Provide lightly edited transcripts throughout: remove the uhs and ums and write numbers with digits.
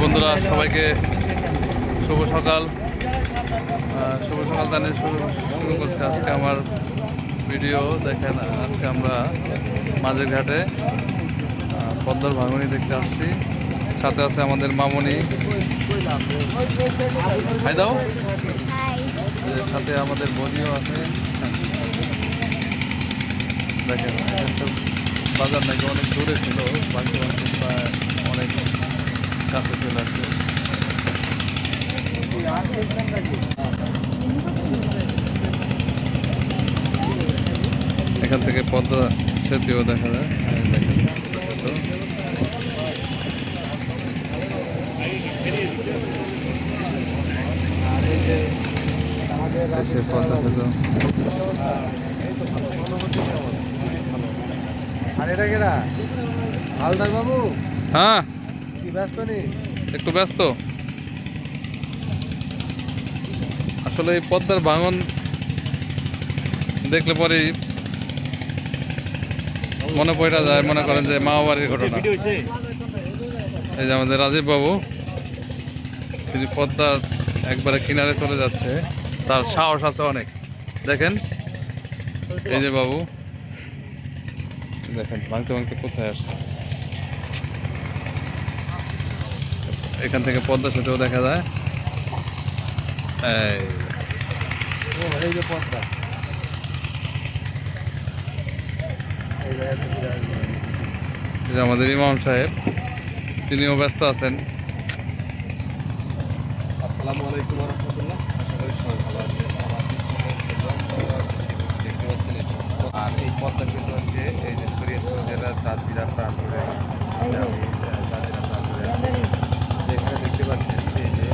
বন্ধুরা সবাইকে শুভ সকাল জানিয়ে শুরু করছে আজকে আমার ভিডিও। দেখেন আজকে আমরা মাঝের ঘাটে পদ্মার ভাঙনি দেখতে আসছি। সাথে আছে আমাদের মামনি। হাই দাও। সাথে আমাদের বনিও আছে। দেখেন বাজার নাকি অনেক দূরে ছিল, ভাঙতে প্রায় অনেক কাছে চলে আসছে। এখান থেকে পদ্মা সেতুও দেখা যায়। দেখেন পদ্মা সেতু। হালদার বাবু, হ্যাঁ কি ব্যস্ত নেই? একটু ব্যস্ত। আসলে এই পদ্মার ভাঙন দেখলে পরেই মনে পড়ে যায়, মনে করেন যে মা বাড়ির ঘটনা। এই যে আমাদের রাজীব বাবু, তিনি পদ্মার একবারে কিনারে চলে যাচ্ছে, তার সাহস আছে অনেক। দেখেন এই যে বাবু, দেখেন ভাঙতে ভাঙতে কোথায় আসছে। এখান থেকে পদ্মা সেতুও দেখা যায়। এই যে পদ্মা, এই যে আমাদের ইমাম সাহেব, তিনিও ব্যস্ত আছেন। আসসালামু আলাইকুম ওয়া রাহমাতুল্লাহ। আশা করি সবাই ভালো আছেন। দেখতে পাচ্ছেন আর এই পদ্মা কিন্তু হচ্ছে এই যে শরীয়তপুর জেলার চাঁদপুরা প্রান্তরে, যেখানে দেখতে পাচ্ছেন এই যে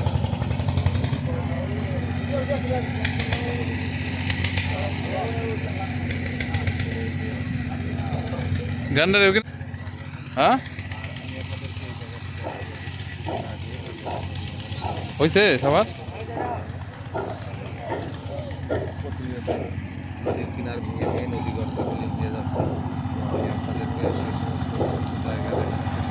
গান্ডার হ্যাঁ হয়েছে সবার। নদীর কিনার ভেঙে ভেঙে নদী গর্তগুলি দিয়ে যাচ্ছে। আপনাদেরকে সেই সমস্ত জায়গা দেখাচ্ছে।